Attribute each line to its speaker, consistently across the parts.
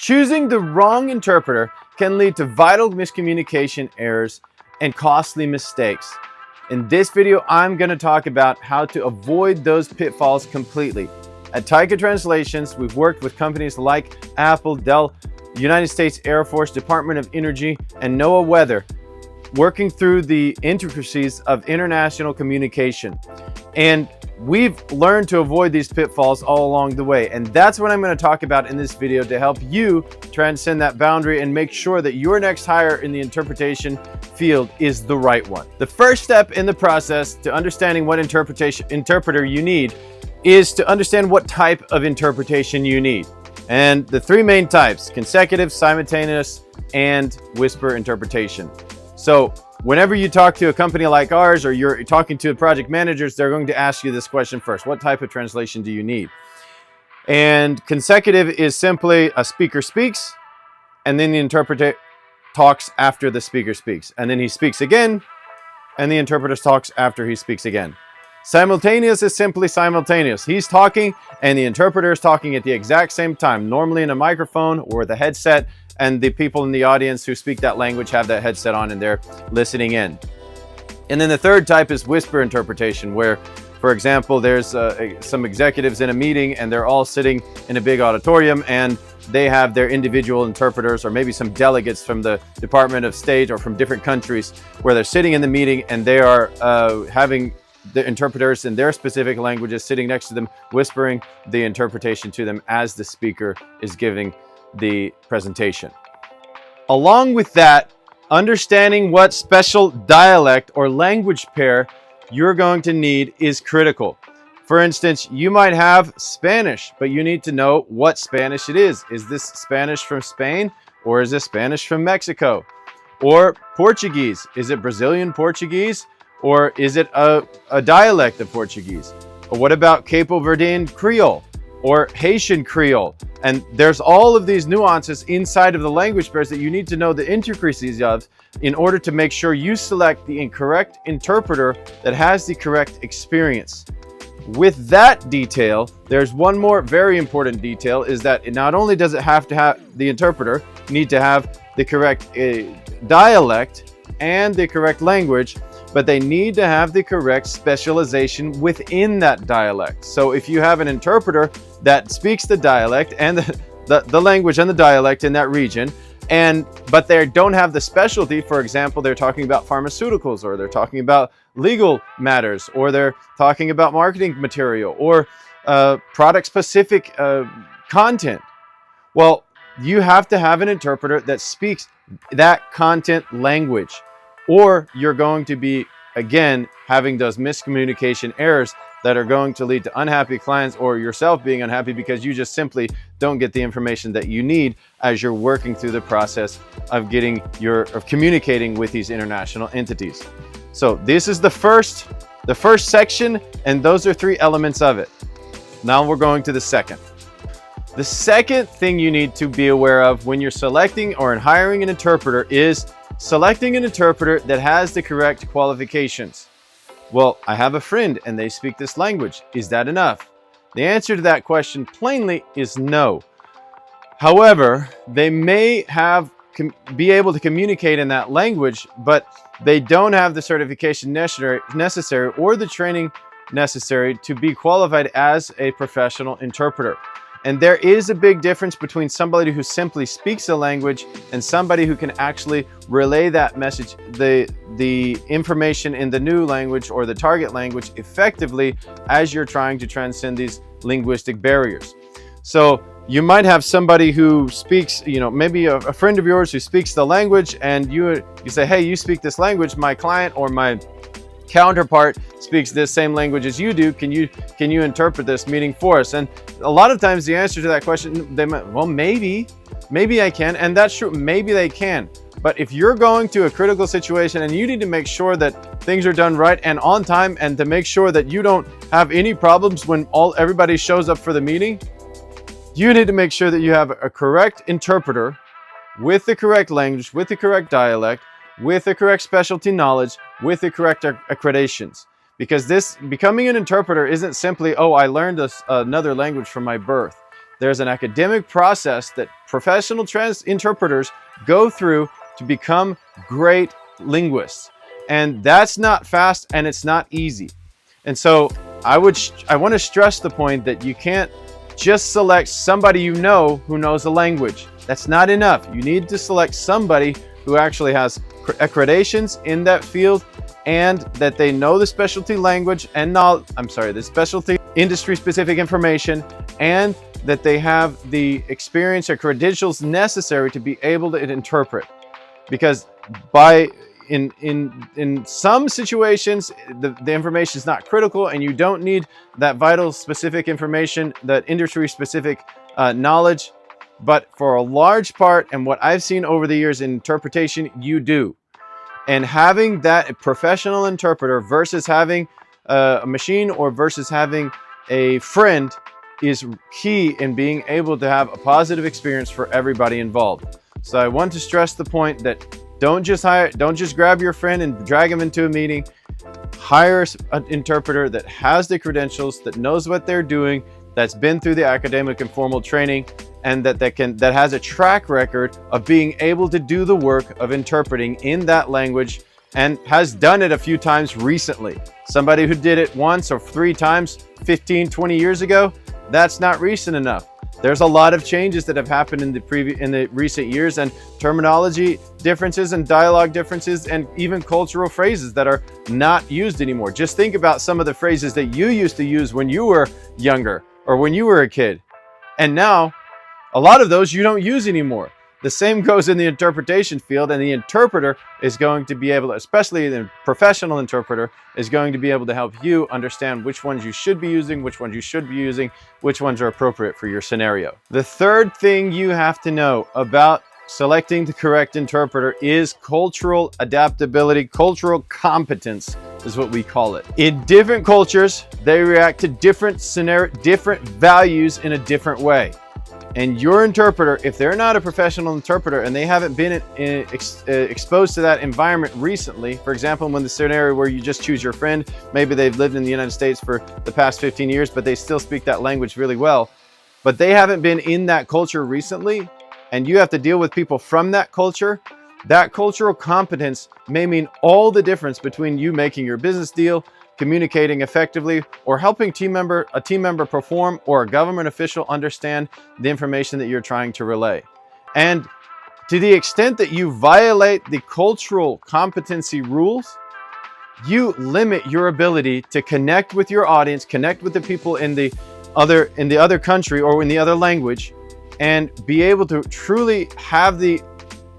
Speaker 1: Choosing the wrong interpreter can lead to vital miscommunication errors and costly mistakes. In this video, I'm going to talk about how to avoid those pitfalls completely. At Taika Translations, we've worked with companies like Apple, Dell, United States Air Force, Department of Energy, and NOAA Weather, working through the intricacies of international communication. And we've learned to avoid these pitfalls all along the way. And that's what I'm going to talk about in this video to help you transcend that boundary and make sure that your next hire in the interpretation field is the right one. The first step in the process to understanding what interpreter you need is to understand what type of interpretation you need. And the three main types: consecutive, simultaneous, and whisper interpretation. So whenever you talk to a company like ours, or you're talking to project managers, they're going to ask you this question first: what type of translation do you need? And consecutive is simply a speaker speaks, and then the interpreter talks after the speaker speaks, and then he speaks again, and the interpreter talks after he speaks again. Simultaneous is simply simultaneous. He's talking and the interpreter is talking at the exact same time, normally in a microphone or the headset, and the people in the audience who speak that language have that headset on and they're listening in. And then the third type is whisper interpretation, where, for example, there's some executives in a meeting and they're all sitting in a big auditorium and they have their individual interpreters, or maybe some delegates from the Department of State or from different countries, where they're sitting in the meeting and they are having the interpreters in their specific languages sitting next to them, whispering the interpretation to them as the speaker is giving the presentation. Along with that, understanding what special dialect or language pair you're going to need is critical. For instance, you might have Spanish, but you need to know what Spanish it is. Is this Spanish from Spain, or is this Spanish from Mexico? Or Portuguese, is it Brazilian Portuguese, or is it a dialect of Portuguese? Or what about Capo Verdean Creole or Haitian Creole? And there's all of these nuances inside of the language pairs that you need to know the intricacies of in order to make sure you select the correct interpreter that has the correct experience. With that detail, there's one more very important detail, is that it not only does it have to have the interpreter need to have the correct dialect and the correct language, but they need to have the correct specialization within that dialect. So if you have an interpreter that speaks the dialect and the language and the dialect in that region, but they don't have the specialty, for example, they're talking about pharmaceuticals, or they're talking about legal matters, or they're talking about marketing material, or product-specific content. Well, you have to have an interpreter that speaks that content language, or you're going to be, again, having those miscommunication errors that are going to lead to unhappy clients, or yourself being unhappy because you just simply don't get the information that you need as you're working through the process of communicating with these international entities. So this is the first section, and those are three elements of it. Now we're going to the second. The second thing you need to be aware of when you're selecting or hiring an interpreter is selecting an interpreter that has the correct qualifications. Well, I have a friend and they speak this language. Is that enough? The answer to that question plainly is no. However, they may be able to communicate in that language, but they don't have the certification necessary or the training necessary to be qualified as a professional interpreter. And there is a big difference between somebody who simply speaks a language and somebody who can actually relay that message, the information in the new language or the target language effectively as you're trying to transcend these linguistic barriers. So you might have somebody who speaks, maybe a friend of yours who speaks the language, and you say, hey, you speak this language, my client or my counterpart speaks this same language as you do. Can you interpret this meaning for us? And a lot of times the answer to that question, they might, well, maybe I can. And that's true. Maybe they can. But if you're going to a critical situation and you need to make sure that things are done right and on time, and to make sure that you don't have any problems when everybody shows up for the meeting, you need to make sure that you have a correct interpreter with the correct language, with the correct dialect, with the correct specialty knowledge, with the correct accreditations. Because becoming an interpreter isn't simply, oh, I learned another language from my birth. There's an academic process that professional interpreters go through to become great linguists. And that's not fast and it's not easy. And so I want to stress the point that you can't just select somebody you know who knows a language. That's not enough. You need to select somebody who actually has accreditations in that field and that they know the specialty language and the specialty industry specific information, and that they have the experience or credentials necessary to be able to interpret. Because in some situations, the information is not critical and you don't need that vital specific information, that industry specific knowledge. But for a large part, and what I've seen over the years in interpretation, you do. And having that professional interpreter versus having a machine or versus having a friend is key in being able to have a positive experience for everybody involved. So I want to stress the point that don't just grab your friend and drag him into a meeting. Hire an interpreter that has the credentials, that knows what they're doing, that's been through the academic and formal training, and that has a track record of being able to do the work of interpreting in that language and has done it a few times recently. Somebody who did it once or 3 times 15, 20 years ago, that's not recent enough. There's a lot of changes that have happened in the recent years, and terminology differences and dialogue differences and even cultural phrases that are not used anymore. Just think about some of the phrases that you used to use when you were younger or when you were a kid. And now a lot of those you don't use anymore. The same goes in the interpretation field, and the interpreter is going to be able to, especially the professional interpreter, is going to be able to help you understand which ones you should be using, which ones you should be using, which ones are appropriate for your scenario. The third thing you have to know about selecting the correct interpreter is cultural adaptability. Cultural competence is what we call it. In different cultures, they react to different values in a different way. And your interpreter, if they're not a professional interpreter and they haven't been exposed to that environment recently, for example, when the scenario where you just choose your friend, maybe they've lived in the United States for the past 15 years, but they still speak that language really well, but they haven't been in that culture recently, and you have to deal with people from that culture, that cultural competence may mean all the difference between you making your business deal, communicating effectively, or helping a team member perform, or a government official understand the information that you're trying to relay. And to the extent that you violate the cultural competency rules, you limit your ability to connect with your audience, connect with the people in the other country or in the other language, and be able to truly have the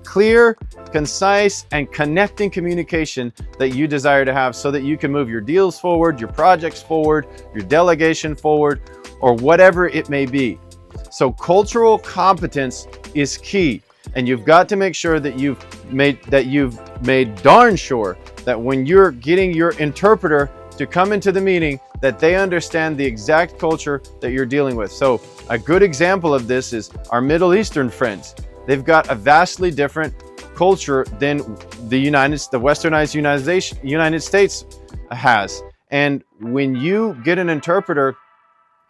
Speaker 1: clear, concise, and connecting communication that you desire to have, so that you can move your deals forward, your projects forward, your delegation forward, or whatever it may be. So cultural competence is key, and you've got to make sure that you've made darn sure that when you're getting your interpreter to come into the meeting, that they understand the exact culture that you're dealing with. So a good example of this is our Middle Eastern friends. They've got a vastly different culture than the westernized United States has. And when you get an interpreter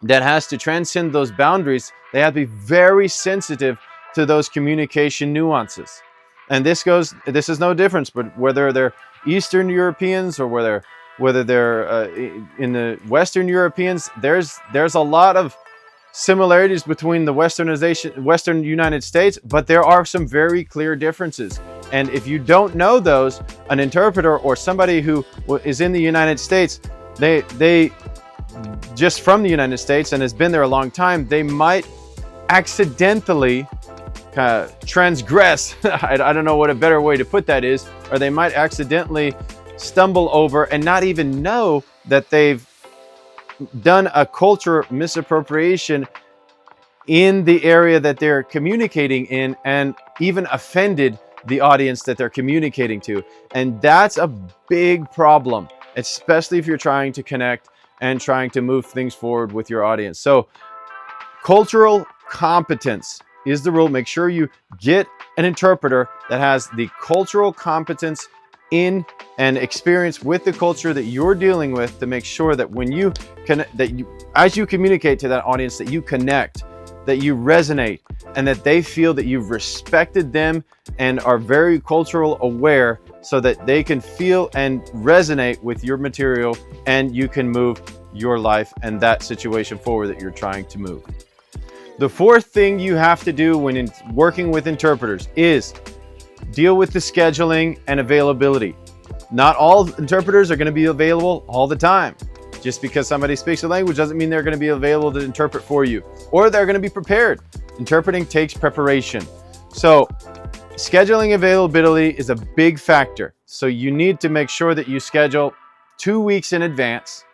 Speaker 1: that has to transcend those boundaries, they have to be very sensitive to those communication nuances. And this is no difference, but whether they're Eastern Europeans or whether they're in the Western Europeans, there's a lot of similarities between the Western United States, but there are some very clear differences. And if you don't know those, an interpreter or somebody who is in the United States, they just from the United States and has been there a long time, they might accidentally transgress, I don't know what a better way to put that is, or they might accidentally stumble over and not even know that they've done a culture misappropriation in the area that they're communicating in, and even offended the audience that they're communicating to. And that's a big problem, especially if you're trying to connect and trying to move things forward with your audience. So cultural competence is the rule. Make sure you get an interpreter that has the cultural competence in and experience with the culture that you're dealing with, to make sure that when as you communicate to that audience, that you connect, that you resonate and that they feel that you've respected them and are very cultural aware, so that they can feel and resonate with your material, and you can move your life and that situation forward that you're trying to move. The fourth thing you have to do when working with interpreters is deal with the scheduling and availability. Not all interpreters are going to be available all the time. Just because somebody speaks a language doesn't mean they're going to be available to interpret for you, or they're going to be prepared. Interpreting takes preparation. So scheduling availability is a big factor. So you need to make sure that you schedule 2 weeks in advance,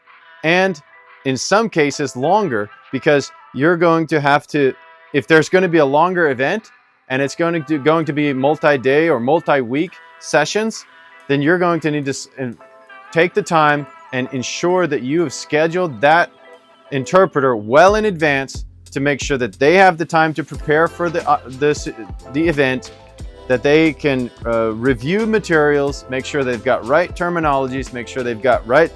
Speaker 1: and in some cases longer, because you're going to have to, if there's going to be a longer event and it's going to be multi-day or multi-week sessions, then you're going to need to take the time and ensure that you have scheduled that interpreter well in advance to make sure that they have the time to prepare for the event, that they can review materials, make sure they've got right terminologies, make sure they've got right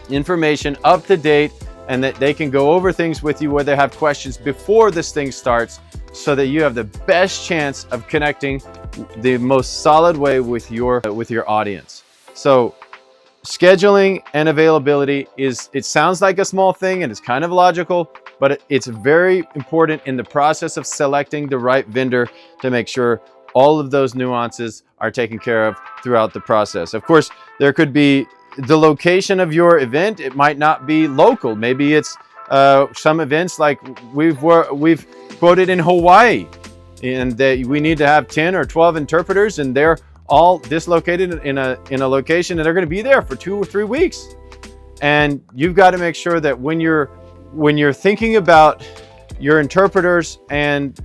Speaker 1: information up to date, and that they can go over things with you where they have questions before this thing starts, so that you have the best chance of connecting the most solid way with your audience. So scheduling and availability it sounds like a small thing and it's kind of logical, but it's very important in the process of selecting the right vendor to make sure all of those nuances are taken care of throughout the process. Of course, there could be the location of your event. It might not be local. Maybe it's some events like we've quoted in Hawaii, and that we need to have 10 or 12 interpreters, and they're all dislocated in a location, and they're going to be there for 2 or 3 weeks. And you've got to make sure that when you're thinking about your interpreters and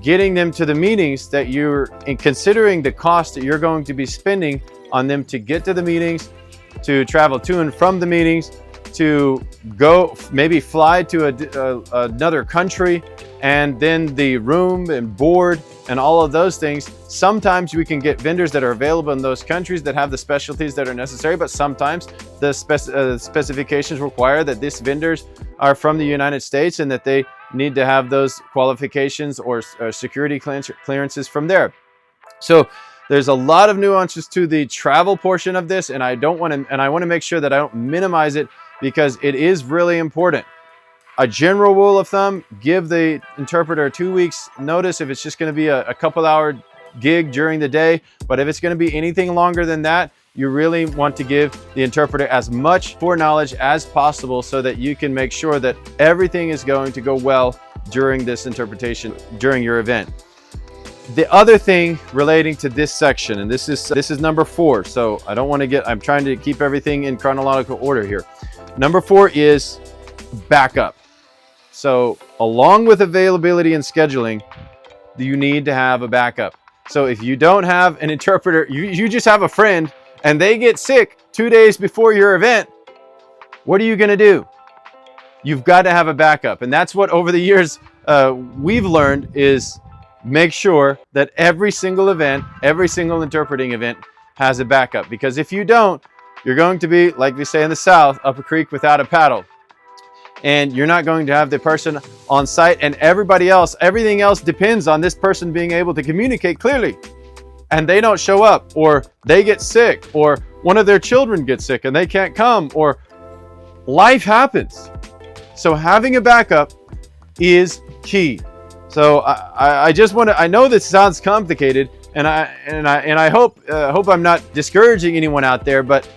Speaker 1: getting them to the meetings, that you're considering the cost that you're going to be spending on them to get to the meetings, to travel to and from the meetings, to go maybe fly to another country, and then the room and board and all of those things. Sometimes we can get vendors that are available in those countries that have the specialties that are necessary, but sometimes the specifications require that these vendors are from the United States and that they need to have those qualifications or security clearances from there. So there's a lot of nuances to the travel portion of this, and I want to make sure that I don't minimize it, because it is really important. A general rule of thumb: give the interpreter 2 weeks notice if it's just going to be a couple hour gig during the day. But if it's going to be anything longer than that, you really want to give the interpreter as much foreknowledge as possible, so that you can make sure that everything is going to go well during this interpretation, during your event. The other thing relating to this section, and this is number 4, so I'm trying to keep everything in chronological order here. Number 4 is backup. So along with availability and scheduling, you need to have a backup. So if you don't have an interpreter, you just have a friend and they get sick 2 days before your event, what are you going to do? You've got to have a backup. And that's what over the years we've learned, is make sure that every single event, every single interpreting event has a backup. Because if you don't, you're going to be, like we say in the South, up a creek without a paddle. And you're not going to have the person on site, and everything else depends on this person being able to communicate clearly. And they don't show up, or they get sick, or one of their children gets sick and they can't come, or life happens. So having a backup is key. So I know this sounds complicated, and I hope I'm not discouraging anyone out there, but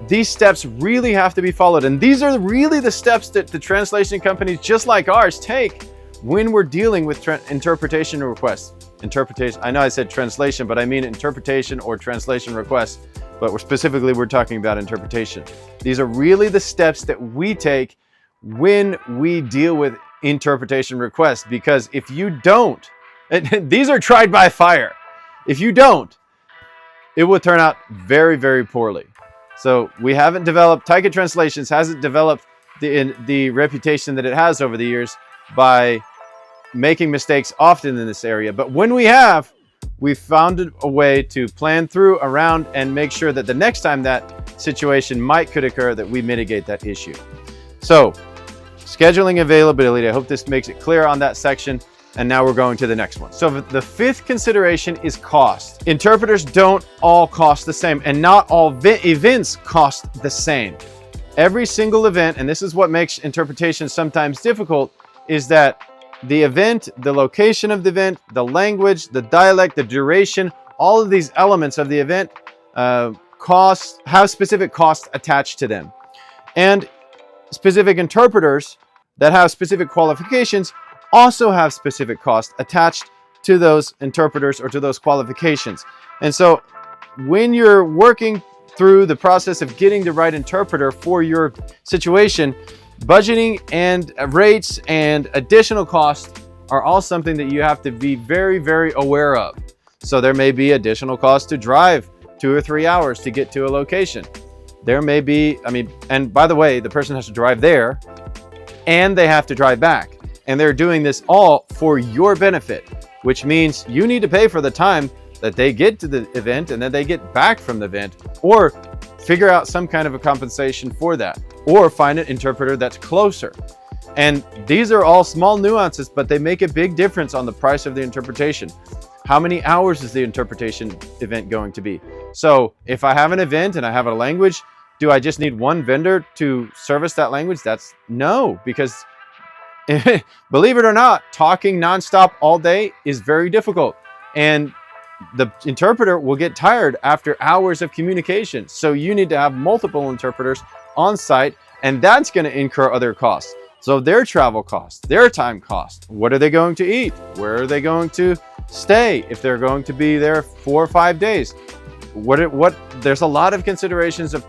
Speaker 1: these steps really have to be followed. And these are really the steps that the translation companies just like ours take when we're dealing with interpretation requests. I know I said translation, but I mean interpretation or translation requests, but we're talking about interpretation. These are really the steps that we take when we deal with interpretation requests, because if you don't, these are tried by fire. If you don't, it will turn out very, very poorly. So Taika Translations hasn't developed the reputation that it has over the years by making mistakes often in this area. But when we've found a way to plan around and make sure that the next time that situation could occur, that we mitigate that issue. So scheduling availability. I hope this makes it clear on that section. And now we're going to the next one. So the fifth consideration is cost. Interpreters don't all cost the same, and not all events cost the same. Every single event, and this is what makes interpretation sometimes difficult, is that the event, the location of the event, the language, the dialect, the duration, all of these elements of the event have specific costs attached to them. And specific interpreters that have specific qualifications also have specific costs attached to those interpreters or to those qualifications. And so when you're working through the process of getting the right interpreter for your situation, budgeting and rates and additional costs are all something that you have to be very, very aware of. So there may be additional costs to drive 2 or 3 hours to get to a location. There may be, and by the way, the person has to drive there and they have to drive back. And they're doing this all for your benefit, which means you need to pay for the time that they get to the event and then they get back from the event, or figure out some kind of a compensation for that, or find an interpreter that's closer. And these are all small nuances, but they make a big difference on the price of the interpretation. How many hours is the interpretation event going to be? So if I have an event and I have a language, do I just need one vendor to service that language? No, because believe it or not, talking nonstop all day is very difficult. And the interpreter will get tired after hours of communication. So you need to have multiple interpreters on site, and that's going to incur other costs. So their travel costs, their time cost, what are they going to eat? Where are they going to stay if they're going to be there 4 or 5 days? There's a lot of considerations of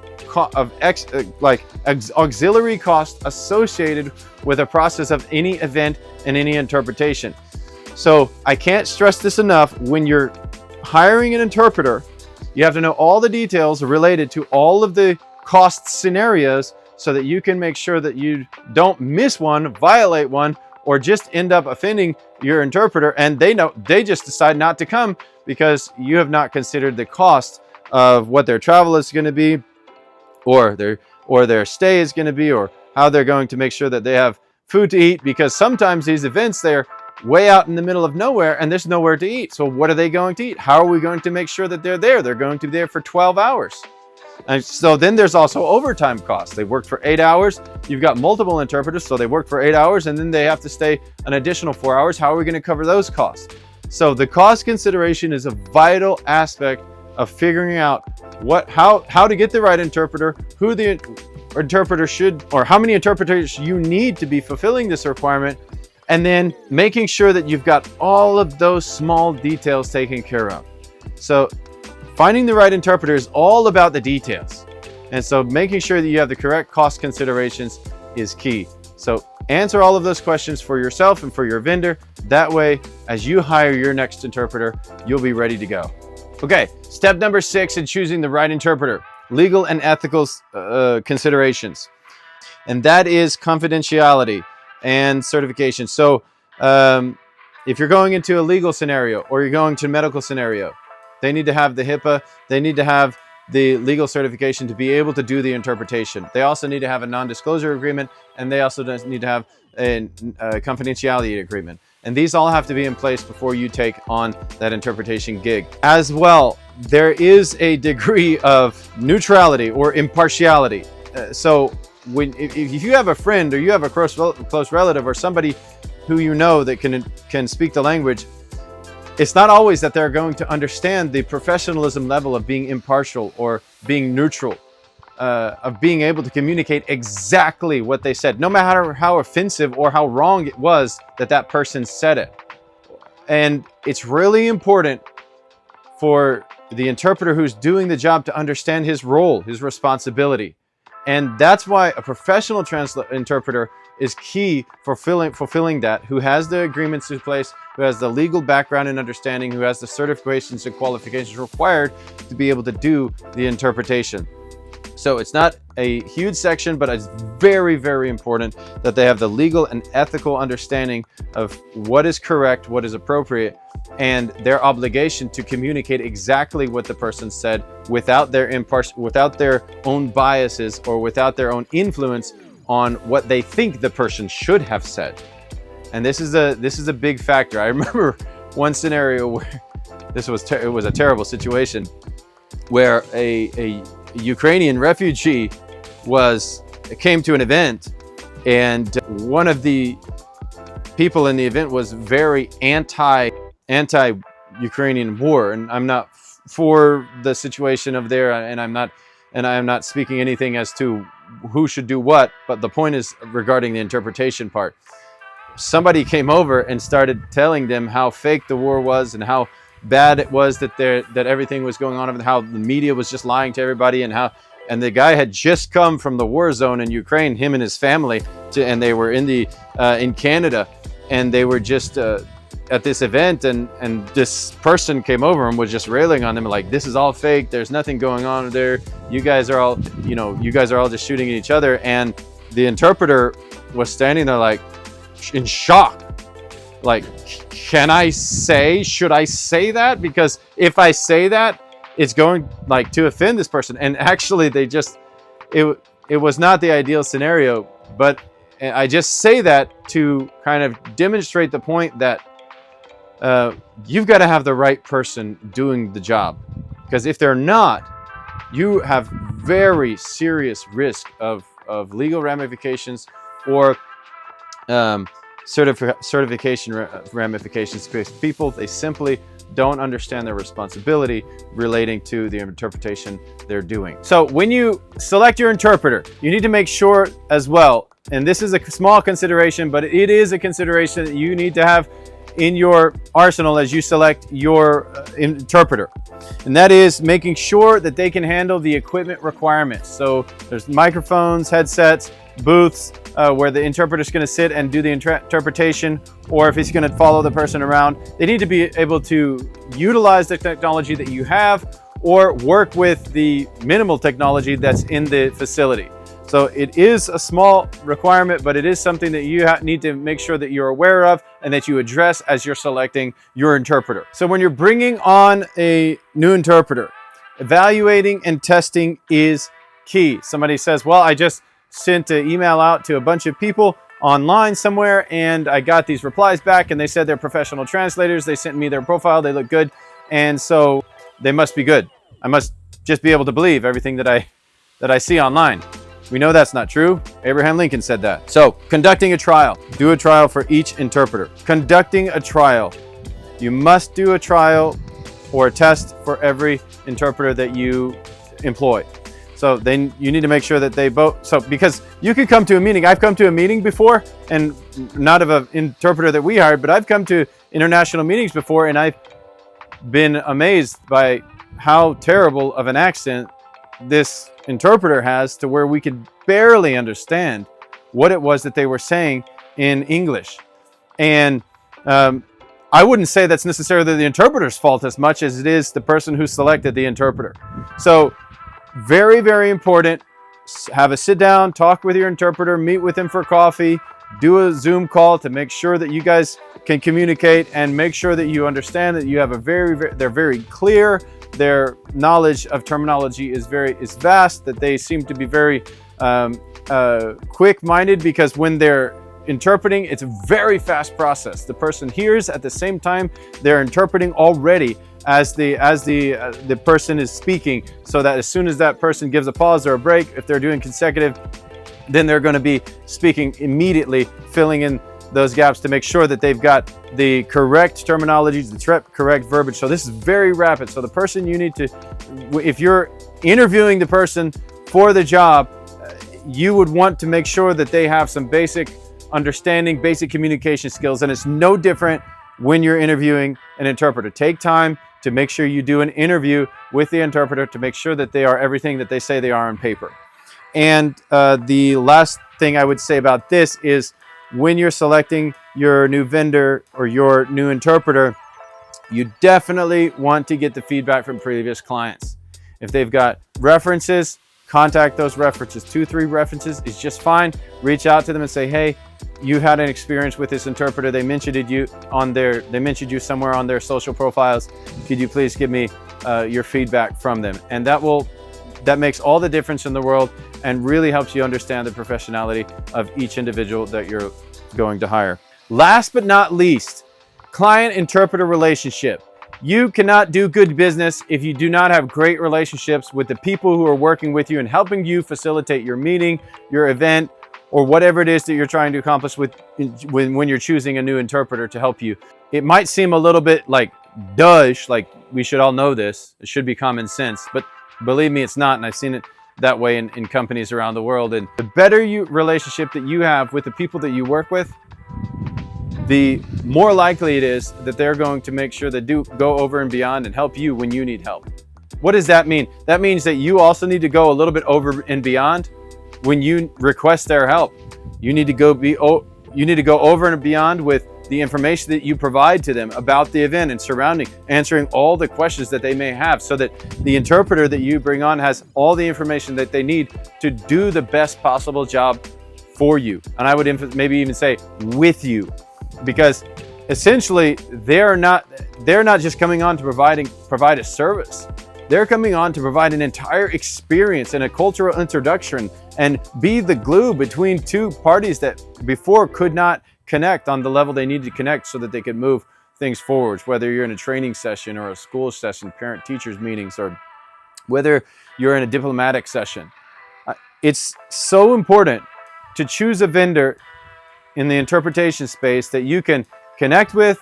Speaker 1: auxiliary costs associated with a process of any event and any interpretation. So I can't stress this enough. When you're hiring an interpreter, you have to know all the details related to all of the cost scenarios so that you can make sure that you don't miss one, violate one, or just end up offending your interpreter and they just decide not to come because you have not considered the cost of what their travel is going to be, or their stay is going to be, or how they're going to make sure that they have food to eat, because sometimes these events, they're way out in the middle of nowhere and there's nowhere to eat. So what are they going to eat? How are we going to make sure that they're there? They're going to be there for 12 hours. And so then there's also overtime costs. They worked for 8 hours. You've got multiple interpreters, so they work for 8 hours and then they have to stay an additional 4 hours. How are we going to cover those costs? So the cost consideration is a vital aspect of figuring out how to get the right interpreter, who the interpreter should, or how many interpreters you need to be fulfilling this requirement, and then making sure that you've got all of those small details taken care of. So finding the right interpreter is all about the details. And so making sure that you have the correct cost considerations is key. So answer all of those questions for yourself and for your vendor. That way, as you hire your next interpreter, you'll be ready to go. Okay, step number 6 in choosing the right interpreter: legal and ethical considerations. And that is confidentiality and certification. So if you're going into a legal scenario or you're going to a medical scenario, they need to have the HIPAA, they need to have the legal certification to be able to do the interpretation. They also need to have a non-disclosure agreement, and they also need to have a confidentiality agreement. And these all have to be in place before you take on that interpretation gig. As well, there is a degree of neutrality or impartiality. So if you have a friend or you have a close relative or somebody who you know that can speak the language, it's not always that they're going to understand the professionalism level of being impartial or being neutral, of being able to communicate exactly what they said, no matter how offensive or how wrong it was that person said it. And it's really important for the interpreter who's doing the job to understand his role, his responsibility. And that's why a professional interpreter is key for fulfilling that, who has the agreements in place, who has the legal background and understanding, who has the certifications and qualifications required to be able to do the interpretation. So it's not a huge section, but it's very, very important that they have the legal and ethical understanding of what is correct, what is appropriate, and their obligation to communicate exactly what the person said without their own biases or without their own influence
Speaker 2: on what they think the person should have said. And this is a big factor. I remember one scenario where it was a terrible situation, where a Ukrainian refugee came to an event, and one of the people in the event was very anti-Ukrainian war, and I'm not for the situation of there, and I am not speaking anything as to who should do what, but the point is regarding the interpretation part. Somebody came over and started telling them how fake the war was and how bad it was that everything was going on, and how the media was just lying to everybody, and the guy had just come from the war zone in Ukraine, him and his family, and they were in Canada, and they were just at this event, and this person came over and was just railing on them like, this is all fake, there's nothing going on there, you guys are all just shooting at each other. And the interpreter was standing there like in shock, like, should I say that? Because if I say that, it's going like to offend this person. And actually it was not the ideal scenario, but I just say that to kind of demonstrate the point that you've got to have the right person doing the job, because if they're not, you have very serious risk of legal ramifications or certification ramifications, because people, they simply don't understand their responsibility relating to the interpretation they're doing. So when you select your interpreter, you need to make sure as well, and this is a small consideration, but it is a consideration that you need to have in your arsenal as you select your interpreter, and that is making sure that they can handle the equipment requirements. So there's microphones, headsets, booths where the interpreter is going to sit and do the interpretation, or if he's going to follow the person around, they need to be able to utilize the technology that you have or work with the minimal technology that's in the facility. So it is a small requirement, but it is something that you need to make sure that you're aware of and that you address as you're selecting your interpreter. So when you're bringing on a new interpreter, evaluating and testing is key. Somebody says, well, I just sent an email out to a bunch of people online somewhere, and I got these replies back, and they said they're professional translators. They sent me their profile. They look good, and so they must be good. I must just be able to believe everything that I see online. We know that's not true. Abraham Lincoln said that. So conducting a trial, do a trial for each interpreter. Conducting a trial, you must do a trial or a test for every interpreter that you employ. So then you need to make sure that they both, because you could come to a meeting. I've come to a meeting before, and not of an interpreter that we hired, but I've come to international meetings before, and I've been amazed by how terrible of an accent this interpreter has, to where we could barely understand what it was that they were saying in English. And I wouldn't say that's necessarily the interpreter's fault as much as it is the person who selected the interpreter. So very, very important. Have a sit down, talk with your interpreter, meet with him for coffee, do a Zoom call to make sure that you guys can communicate, and make sure that you understand that you have they're very clear. Their knowledge of terminology is vast, that they seem to be very quick-minded, because when they're interpreting, it's a very fast process. The person hears at the same time they're interpreting already as the person is speaking, so that as soon as that person gives a pause or a break, if they're doing consecutive, then they're going to be speaking immediately, filling in those gaps to make sure that they've got the correct terminologies, the correct verbiage. So this is very rapid. So the person you need to, if you're interviewing the person for the job, you would want to make sure that they have some basic understanding, basic communication skills. And it's no different when you're interviewing an interpreter. Take time to make sure you do an interview with the interpreter to make sure that they are everything that they say they are on paper. And the last thing I would say about this is, when you're selecting your new vendor or your new interpreter, you definitely want to get the feedback from previous clients. If they've got references, contact those references. 2-3 references is just fine. Reach out to them and say, hey, you had an experience with this interpreter. They mentioned you somewhere on their social profiles. Could you please give me your feedback from them? And that will that makes all the difference in the world and really helps you understand the professionality of each individual that you're going to hire. Last but not least, client-interpreter relationship. You cannot do good business if you do not have great relationships with the people who are working with you and helping you facilitate your meeting, your event, or whatever it is that you're trying to accomplish when you're choosing a new interpreter to help you. It might seem a little bit like douche, like we should all know this. It should be common sense, but believe me, it's not. And I've seen it that way in companies around the world. And the better relationship that you have with the people that you work with, the more likely it is that they're going to make sure that go over and beyond and help you when you need help. What does that mean? That means that you also need to go a little bit over and beyond when you request their help. You need to go over and beyond with the information that you provide to them about the event and surrounding, answering all the questions that they may have, so that the interpreter that you bring on has all the information that they need to do the best possible job for you. And I would maybe even say with you, because essentially they're not just coming on to provide a service. They're coming on to provide an entire experience and a cultural introduction and be the glue between two parties that before could not connect on the level they needed to connect so that they could move things forward, whether you're in a training session or a school session, parent-teachers meetings, or whether you're in a diplomatic session. It's so important to choose a vendor in the interpretation space that you can connect with,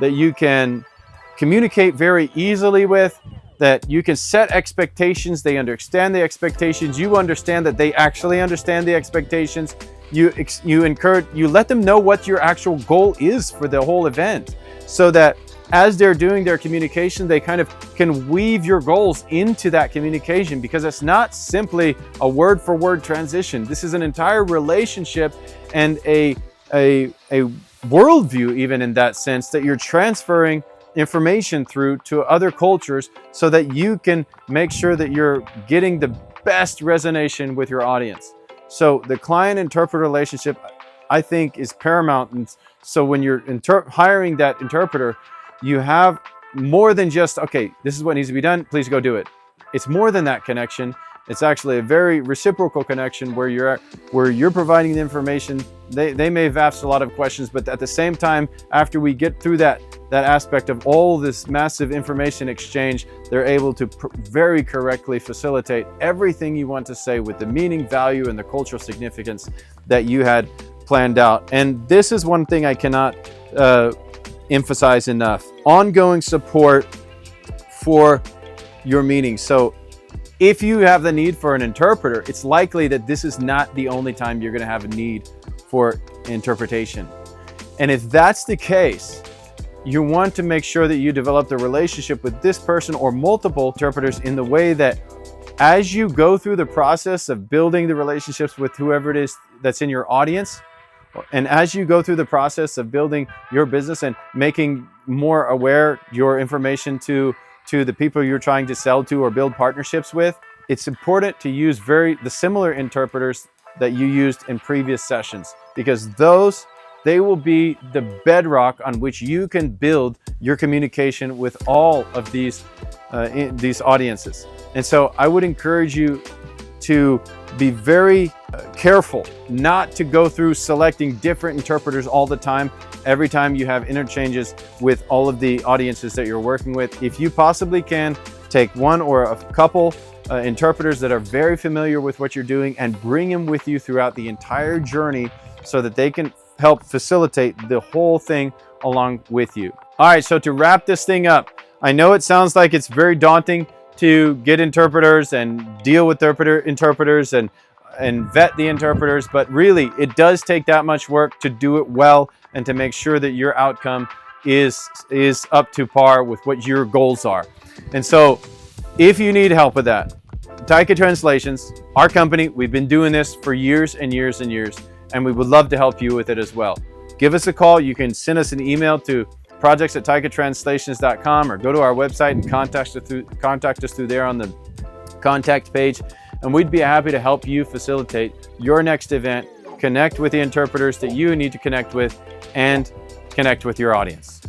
Speaker 2: that you can communicate very easily with, that you can set expectations, they understand the expectations, you understand that they actually understand the expectations, you let them know what your actual goal is for the whole event, so that as they're doing their communication, they kind of can weave your goals into that communication, because it's not simply a word for word transition. This is an entire relationship and a worldview, even in that sense, that you're transferring information through to other cultures so that you can make sure that you're getting the best resonation with your audience. So the client-interpreter relationship, I think, is paramount. And so when you're hiring that interpreter, you have more than just, okay, this is what needs to be done, please go do it. It's more than that connection. It's actually a very reciprocal connection where you're providing the information. They may have asked a lot of questions, but at the same time, after we get through that aspect of all this massive information exchange, they're able to very correctly facilitate everything you want to say with the meaning, value, and the cultural significance that you had planned out. And this is one thing I cannot emphasize enough: ongoing support for your meetings. So if you have the need for an interpreter, it's likely that this is not the only time you're going to have a need for interpretation. And if that's the case, you want to make sure that you develop the relationship with this person or multiple interpreters in the way that as you go through the process of building the relationships with whoever it is that's in your audience, and as you go through the process of building your business and making more aware your information to the people you're trying to sell to or build partnerships with, it's important to use the similar interpreters that you used in previous sessions, because they will be the bedrock on which you can build your communication with all of these audiences. And so I would encourage you to be very careful not to go through selecting different interpreters all the time, every time you have interchanges with all of the audiences that you're working with. If you possibly can, take one or a couple interpreters that are very familiar with what you're doing and bring them with you throughout the entire journey so that they can help facilitate the whole thing along with you. All right, so to wrap this thing up, I know it sounds like it's very daunting to get interpreters and deal with interpreters and vet the interpreters, but really it does take that much work to do it well and to make sure that your outcome is up to par with what your goals are. And so if you need help with that, Taika Translations, our company, we've been doing this for years and years and years, and we would love to help you with it as well. Give us a call. You can send us an email to projects@taikatranslations.com or go to our website and contact us through there on the contact page, and we'd be happy to help you facilitate your next event, connect with the interpreters that you need to connect with, and connect with your audience.